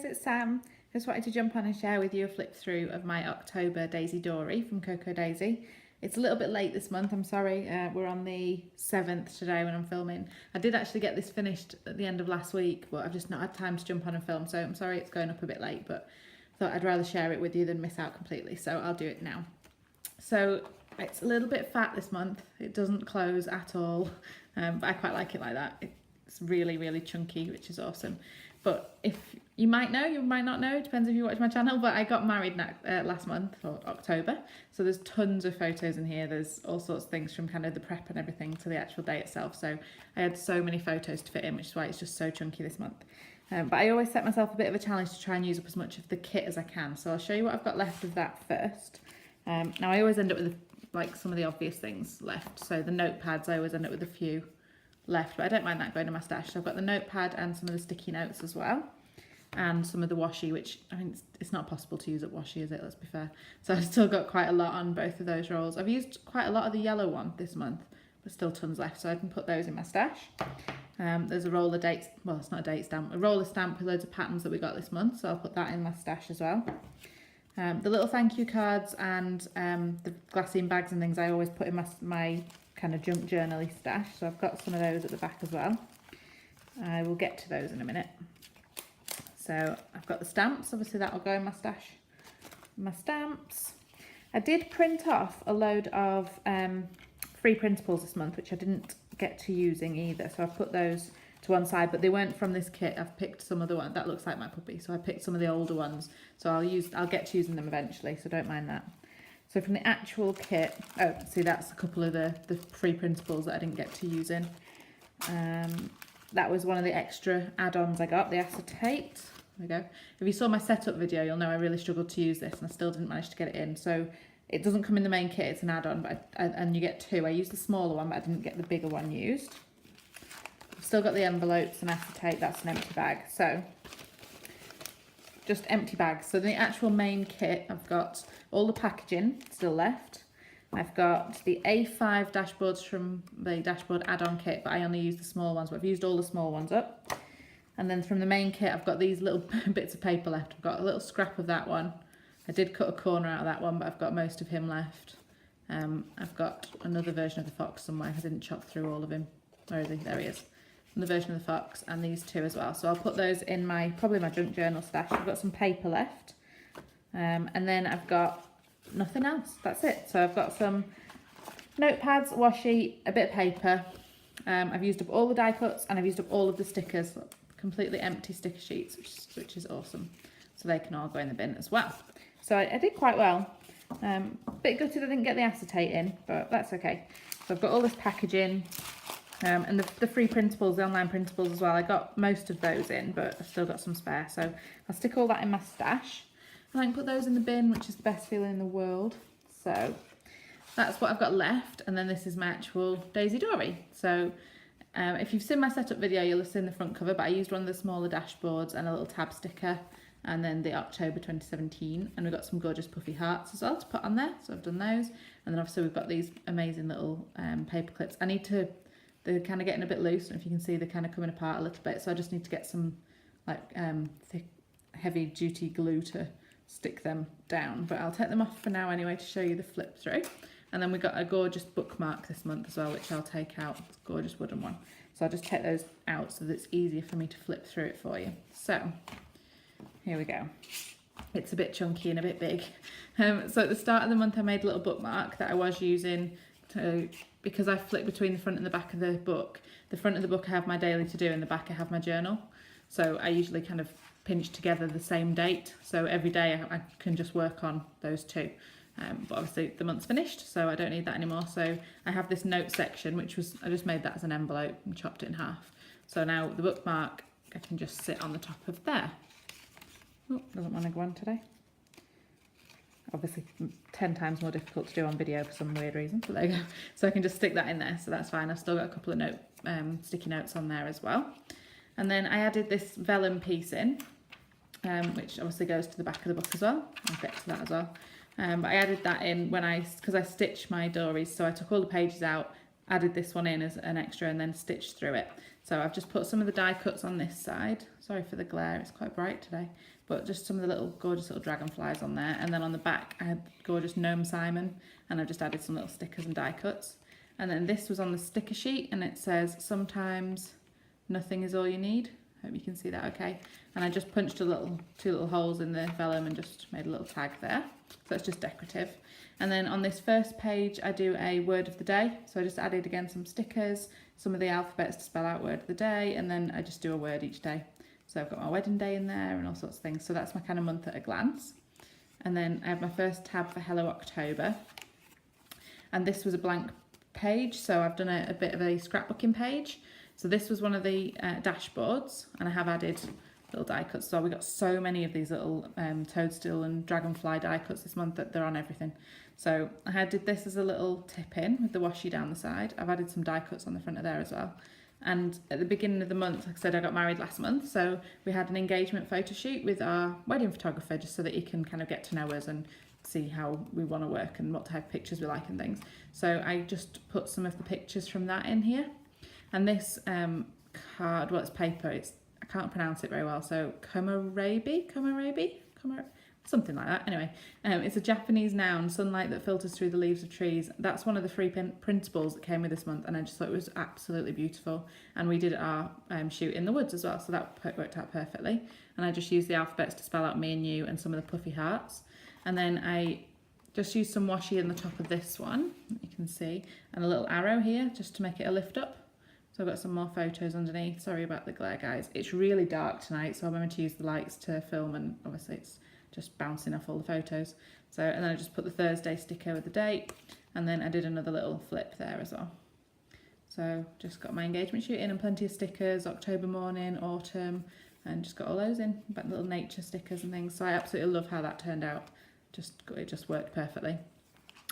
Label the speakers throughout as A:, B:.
A: guys, it's Sam. Just wanted to jump on and share with you a flip through of my October Daisy Dori from Coco Daisy. It's a little bit late this month, I'm sorry. We're on the 7th today when I'm filming. I did actually get this finished at the end of last week, but I've just not had time to jump on and film, so I'm sorry it's going up a bit late, but I thought I'd rather share it with you than miss out completely, so I'll do it now. So it's a little bit fat this month. It doesn't close at all, but I quite like it like that. It's really, really chunky, which is awesome. But if you might know, you might not know, it depends if you watch my channel, but I got married last month, or October. So there's tons of photos in here. There's all sorts of things from kind of the prep and everything to the actual day itself. So I had so many photos to fit in, which is why it's just so chunky this month. But I always set myself a bit of a challenge to try and use up as much of the kit as I can. So I'll show you what I've got left of that first. Now I always end up with like some of the obvious things left. So the notepads, I always end up with a few left, but I don't mind that going in my stash. So I've got the notepad and some of the sticky notes as well, and some of the washi, which I mean it's not possible to use up washi, is it? Let's be fair. So I've still got quite a lot on both of those rolls. I've used quite a lot of the yellow one this month, but still tons left, so I can put those in my stash. There's a roller date, well it's not a date stamp, a roller stamp with loads of patterns that we got this month, so I'll put that in my stash as well. The little thank you cards and the glassine bags and things I always put in my kind of junk journal-y stash, so I've got some of those at the back as well. I will get to those in a minute. So I've got the stamps, obviously that will go in my stash. My stamps. I did print off a load of free printables this month, which I didn't get to using either, so I've put those to one side, but they weren't from this kit. I've picked some of the ones, that looks like my puppy, so I picked some of the older ones, so I'll get to using them eventually, so don't mind that. So from the actual kit, oh, see that's a couple of the free printables that I didn't get to use in. That was one of the extra add-ons I got, the acetate. There we go. If you saw my setup video, you'll know I really struggled to use this and I still didn't manage to get it in. So it doesn't come in the main kit, it's an add-on, but and you get two. I used the smaller one, but I didn't get the bigger one used. I've still got the envelopes and acetate, that's an empty bag. So just empty bags. So the actual main kit, I've got all the packaging still left. I've got the A5 dashboards from the dashboard add-on kit, but I only use the small ones, but I've used all the small ones up. And then from the main kit, I've got these little bits of paper left. I've got a little scrap of that one. I did cut a corner out of that one, but I've got most of him left. I've got another version of the fox somewhere. I didn't chop through all of him. Where is he? There he is. The version of the fox, and these two as well. So I'll put those in probably my junk journal stash. I've got some paper left, and then I've got nothing else. That's it. So I've got some notepads, washi, a bit of paper. I've used up all the die cuts and I've used up all of the stickers, completely empty sticker sheets, which is awesome. So they can all go in the bin as well. So I did quite well. Bit gutted I didn't get the acetate in, but that's okay. So I've got all this packaging. And the free printables, the online printables as well, I got most of those in, but I've still got some spare, so I'll stick all that in my stash, and I can put those in the bin, which is the best feeling in the world. So that's what I've got left, and then this is my actual Daisy Dori. So if you've seen my setup video, you'll have seen the front cover, but I used one of the smaller dashboards and a little tab sticker, and then the October 2017, and we've got some gorgeous puffy hearts as well to put on there, so I've done those, and then obviously we've got these amazing little paper clips. They're kind of getting a bit loose, and if you can see, they're kind of coming apart a little bit, so I just need to get some like thick, heavy duty glue to stick them down, but I'll take them off for now anyway to show you the flip through. And then we got a gorgeous bookmark this month as well, which I'll take out. It's a gorgeous wooden one, so I'll just take those out so that it's easier for me to flip through it for you. So here we go. It's a bit chunky and a bit big. So at the start of the month I made a little bookmark that I was using because I flip between the front and the back of the book. The front of the book I have my daily to do, and the back I have my journal. So I usually kind of pinch together the same date, so every day I can just work on those two. But obviously the month's finished, so I don't need that anymore. So I have this note section, I just made that as an envelope and chopped it in half. So now the bookmark, I can just sit on the top of there. Oh, doesn't want to go on today. Obviously 10 times more difficult to do on video for some weird reason, but there you go. So I can just stick that in there, so that's fine. I've still got a couple of sticky notes on there as well. And then I added this vellum piece in, which obviously goes to the back of the book as well. I'll get to that as well. But I added that in because I stitched my Dories, so I took all the pages out, added this one in as an extra and then stitched through it. So I've just put some of the die cuts on this side. Sorry for the glare, it's quite bright today. But just some of the little gorgeous little dragonflies on there. And then on the back I had gorgeous Gnome Simon, and I've just added some little stickers and die cuts. And then this was on the sticker sheet, and it says, sometimes nothing is all you need. Hope you can see that okay. And I just punched two little holes in the vellum and just made a little tag there. So it's just decorative. And then on this first page I do a word of the day. So I just added again some stickers, some of the alphabets to spell out word of the day, and then I just do a word each day. So I've got my wedding day in there and all sorts of things. So that's my kind of month at a glance. And then I have my first tab for Hello October. And this was a blank page, so I've done a bit of a scrapbooking page. So this was one of the dashboards, and I have added little die cuts. So we got so many of these little toadstool and dragonfly die cuts this month that they're on everything. So I did this as a little tip in with the washi down the side. I've added some die cuts on the front of there as well. And at the beginning of the month, like I said, I got married last month, so we had an engagement photo shoot with our wedding photographer, just so that he can kind of get to know us and see how we want to work and what type of pictures we like and things. So I just put some of the pictures from that in here. And this card, well, it's paper, I can't pronounce it very well, so komorebi, something like that. Anyway, it's a Japanese noun, sunlight that filters through the leaves of trees. That's one of the free printables that came with this month, and I just thought it was absolutely beautiful. And we did our shoot in the woods as well, so that worked out perfectly. And I just used the alphabets to spell out me and you and some of the puffy hearts. And then I just used some washi in the top of this one, you can see, and a little arrow here just to make it a lift up. So I've got some more photos underneath. Sorry about the glare, guys. It's really dark tonight, so I'm going to use the lights to film, and obviously it's just bouncing off all the photos. So, and then I just put the Thursday sticker with the date, and then I did another little flip there as well. So just got my engagement shoot in and plenty of stickers, October morning, autumn, and just got all those in, about little nature stickers and things. So I absolutely love how that turned out. It just worked perfectly.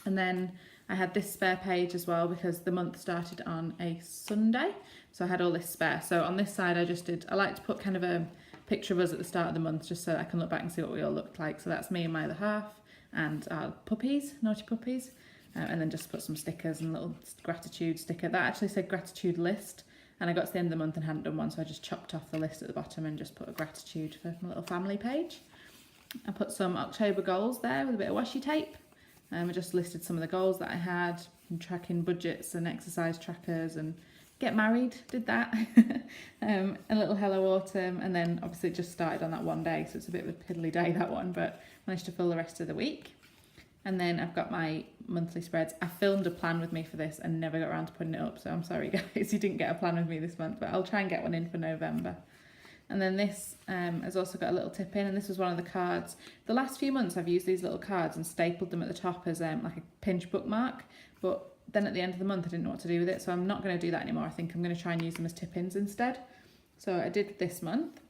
A: And then I had this spare page as well, because the month started on a Sunday, so I had all this spare. So on this side I like to put kind of a picture of us at the start of the month, just so I can look back and see what we all looked like. So that's me and my other half, and our puppies, naughty puppies, and then just put some stickers and a little gratitude sticker. That actually said gratitude list, and I got to the end of the month and hadn't done one, so I just chopped off the list at the bottom and just put a gratitude for my little family page. I put some October goals there with a bit of washi tape. I just listed some of the goals that I had, and tracking budgets and exercise trackers, and get married, did that. A little hello autumn, and then obviously it just started on that one day, so it's a bit of a piddly day, that one, but managed to fill the rest of the week. And then I've got my monthly spreads. I filmed a plan with me for this and never got around to putting it up, so I'm sorry guys, you didn't get a plan with me this month, but I'll try and get one in for November. And then this has also got a little tip in, and this was one of the cards. The last few months I've used these little cards and stapled them at the top as like a pinch bookmark, but then at the end of the month I didn't know what to do with it, so I'm not going to do that anymore. I think I'm going to try and use them as tip-ins instead. So I did this month,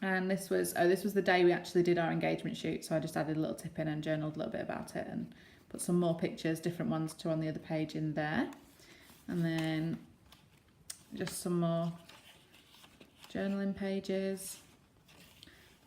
A: and this was the day we actually did our engagement shoot, so I just added a little tip in and journaled a little bit about it and put some more pictures, different ones to on the other page in there. And then just some more journaling pages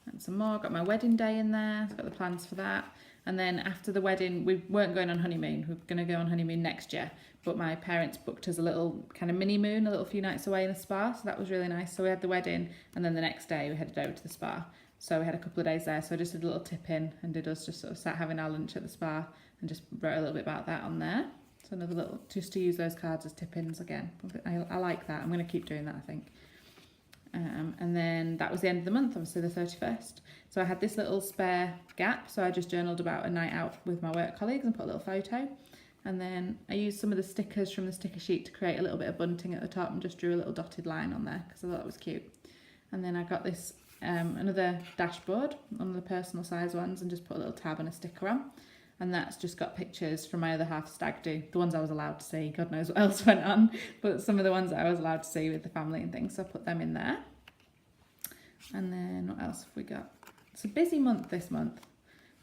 A: and some more. Got my wedding day in there, got the plans for that. And then after the wedding, we weren't going on honeymoon, we were going to go on honeymoon next year, but my parents booked us a little kind of mini moon, a little few nights away in a spa, so that was really nice. So we had the wedding, and then the next day we headed over to the spa, so we had a couple of days there. So I just did a little tip in and did us just sort of sat having our lunch at the spa and just wrote a little bit about that on there. So another little, just to use those cards as tip-ins again. I like that. I'm going to keep doing that, I think. And then that was the end of the month, obviously the 31st. So I had this little spare gap, so I just journaled about a night out with my work colleagues and put a little photo. And then I used some of the stickers from the sticker sheet to create a little bit of bunting at the top and just drew a little dotted line on there because I thought it was cute. And then I got this another dashboard, one of the personal size ones, and just put a little tab and a sticker on. And that's just got pictures from my other half stag do, the ones I was allowed to see. God knows what else went on, but some of the ones that I was allowed to see with the family and things, so I put them in there. And then what else have we got? It's a busy month this month.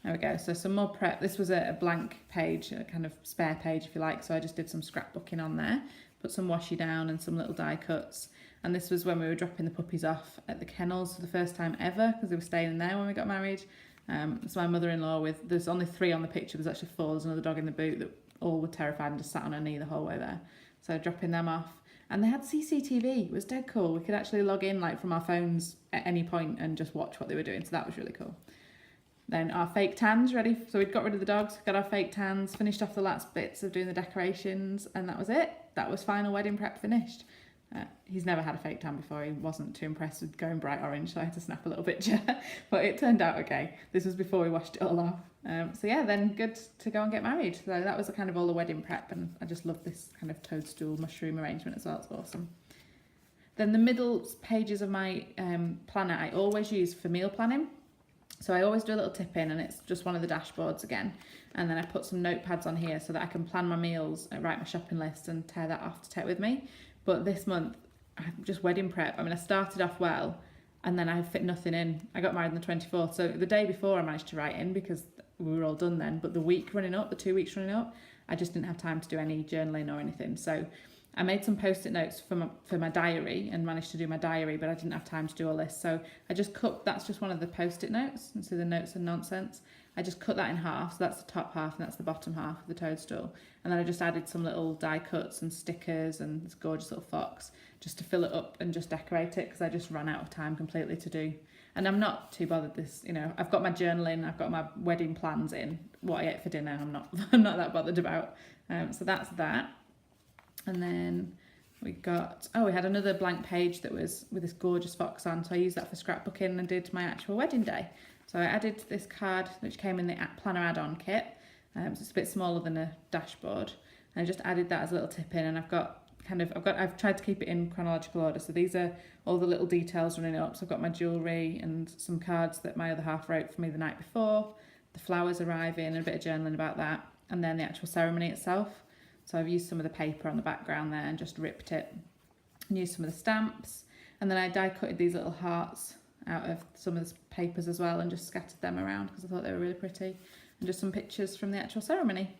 A: There we go, so some more prep. This was a blank page, a kind of spare page if you like, so I just did some scrapbooking on there, put some washi down and some little die cuts. And this was when we were dropping the puppies off at the kennels for the first time ever, because they were staying in there when we got married. So my mother-in-law, there's only 3 on the picture, there's actually 4, there's another dog in the boot that all were terrified and just sat on her knee the whole way there. So dropping them off. and they had CCTV. It was dead cool. We could actually log in like from our phones at any point and just watch what they were doing. So that was really cool. Then our fake tans ready. So we'd got rid of the dogs, got our fake tans, finished off the last bits of doing the decorations, and that was it. That was final wedding prep finished. He's never had a fake tan before. He wasn't too impressed with going bright orange, so I had to snap a little picture. But it turned out okay. This was before we washed it all off. So yeah, then good to go and get married. So that was kind of all the wedding prep, and I just love this kind of toadstool mushroom arrangement as well. It's awesome. Then the middle pages of my planner I always use for meal planning. So I always do a little tip in, and it's just one of the dashboards again. And then I put some notepads on here so that I can plan my meals, write my shopping list and tear that off to take with me. But this month, I'm just wedding prep. I mean, I started off well, and then I fit nothing in. I got married on the 24th. So the day before I managed to write in because we were all done then. But the week running up, the 2 weeks running up, I just didn't have time to do any journaling or anything. So I made some post-it notes for my diary and managed to do my diary, but I didn't have time to do all this. So I just cut, that's just one of the post-it notes. And so the notes and nonsense. I just cut that in half. So that's the top half and that's the bottom half of the toadstool. And then I just added some little die cuts and stickers and this gorgeous little fox just to fill it up and just decorate it because I just ran out of time completely to do. And I'm not too bothered this, you know, I've got my journaling, I've got my wedding plans in. What I ate for dinner, I'm not that bothered about. So that's that. And then we had another blank page that was with this gorgeous fox on. So I used that for scrapbooking and did my actual wedding day. So I added this card which came in the planner add-on kit. So it's a bit smaller than a dashboard. And I just added that as a little tip in, and I've tried to keep it in chronological order. So these are all the little details running up. So I've got my jewellery and some cards that my other half wrote for me the night before, the flowers arriving and a bit of journaling about that, and then the actual ceremony itself. So I've used some of the paper on the background there and just ripped it and used some of the stamps. And then I die cutted these little hearts out of some of the papers as well and just scattered them around because I thought they were really pretty. And just some pictures from the actual ceremony.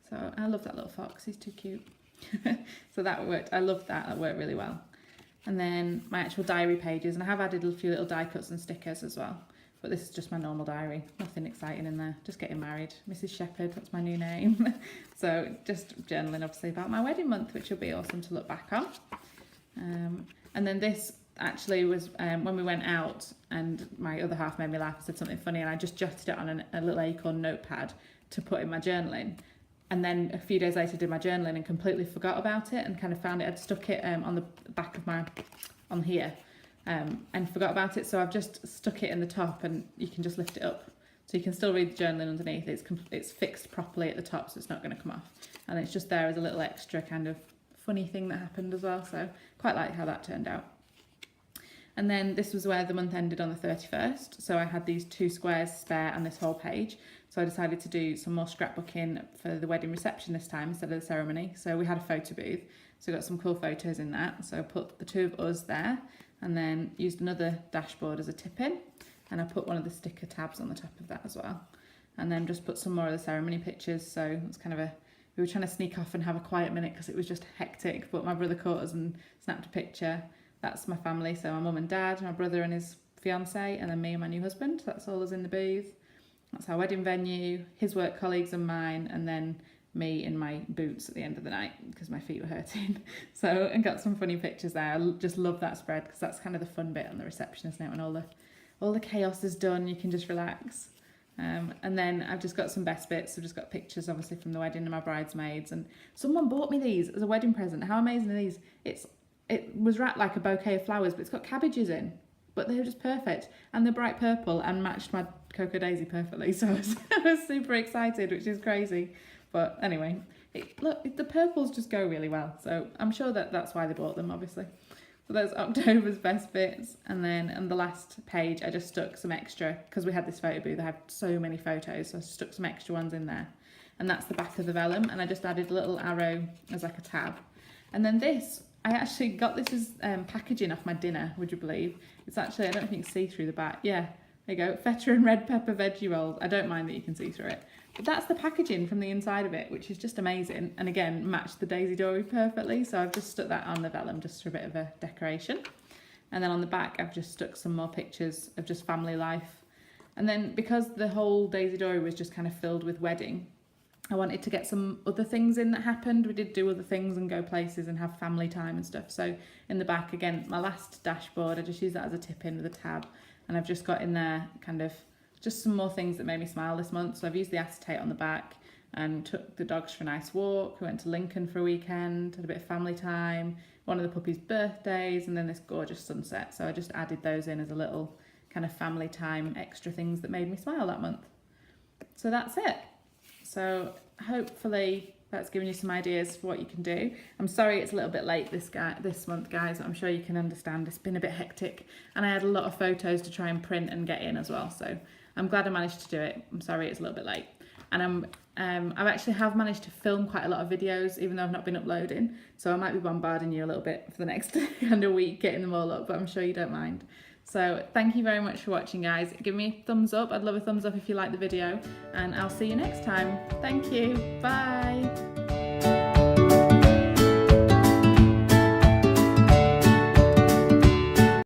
A: So I love that little fox, he's too cute. So that worked, I loved that worked really well. And then my actual diary pages, and I have added a few little die cuts and stickers as well. But this is just my normal diary, nothing exciting in there, just getting married. Mrs. Shepherd, that's my new name. So just journaling obviously about my wedding month, which will be awesome to look back on. And then this actually was when we went out and my other half made me laugh and said something funny, and I just jotted it on a little acorn notepad to put in my journaling. And then a few days later did my journaling and completely forgot about it and kind of found it, I'd stuck it on the back of on here. And forgot about it, so I've just stuck it in the top and you can just lift it up so you can still read the journaling underneath. It's fixed properly at the top, so it's not going to come off, and it's just there as a little extra kind of funny thing that happened as well, so quite like how that turned out. And then this was where the month ended on the 31st, so I had these 2 squares spare and this whole page, so I decided to do some more scrapbooking for the wedding reception this time instead of the ceremony. So we had a photo booth, so I got some cool photos in that, so I put the 2 of us there and then used another dashboard as a tip in, and I put one of the sticker tabs on the top of that as well, and then just put some more of the ceremony pictures. So it's kind of we were trying to sneak off and have a quiet minute because it was just hectic, but my brother caught us and snapped a picture. That's my family, so my mum and dad, my brother and his fiance, and then me and my new husband. That's all us in the booth. That's our wedding venue, his work colleagues and mine, and then me in my boots at the end of the night because my feet were hurting. So, and got some funny pictures there. I just love that spread because that's kind of the fun bit on the reception, isn't it? When all the chaos is done, you can just relax. And then I've just got some best bits. I've just got pictures obviously from the wedding and my bridesmaids, and someone bought me these as a wedding present. How amazing are these? It was wrapped like a bouquet of flowers, but it's got cabbages in, but they were just perfect, and they're bright purple and matched my Cocoa Daisy perfectly, so I was super excited, which is crazy. But anyway, look, the purples just go really well, so I'm sure that's why they bought them, obviously. So there's October's best bits, and then on the last page I just stuck some extra, because we had this photo booth, I have so many photos, so I stuck some extra ones in there. And that's the back of the vellum, and I just added a little arrow as like a tab. And then this, I actually got this as packaging off my dinner, would you believe? It's actually, I don't think you can see through the back. Yeah, there you go, feta and red pepper veggie rolls. I don't mind that you can see through it. But that's the packaging from the inside of it, which is just amazing. And again, matched the Daisy Dori perfectly. So I've just stuck that on the vellum just for a bit of a decoration. And then on the back, I've just stuck some more pictures of just family life. And then because the whole Daisy Dori was just kind of filled with wedding, I wanted to get some other things in that happened. We did do other things and go places and have family time and stuff. So in the back, again, my last dashboard, I just use that as a tip in with a tab. And I've just got in there kind of just some more things that made me smile this month. So I've used the acetate on the back and took the dogs for a nice walk. We went to Lincoln for a weekend, had a bit of family time, one of the puppies' birthdays, and then this gorgeous sunset. So I just added those in as a little kind of family time extra things that made me smile that month. So that's it. So hopefully that's given you some ideas for what you can do. I'm sorry it's a little bit late this month, guys. I'm sure you can understand. It's been a bit hectic, and I had a lot of photos to try and print and get in as well. So I'm glad I managed to do it. I'm sorry it's a little bit late. And I've actually managed to film quite a lot of videos, even though I've not been uploading. So I might be bombarding you a little bit for the next kind of week, getting them all up, but I'm sure you don't mind. So thank you very much for watching, guys. Give me a thumbs up. I'd love a thumbs up if you like the video, and I'll see you next time. Thank you. Bye.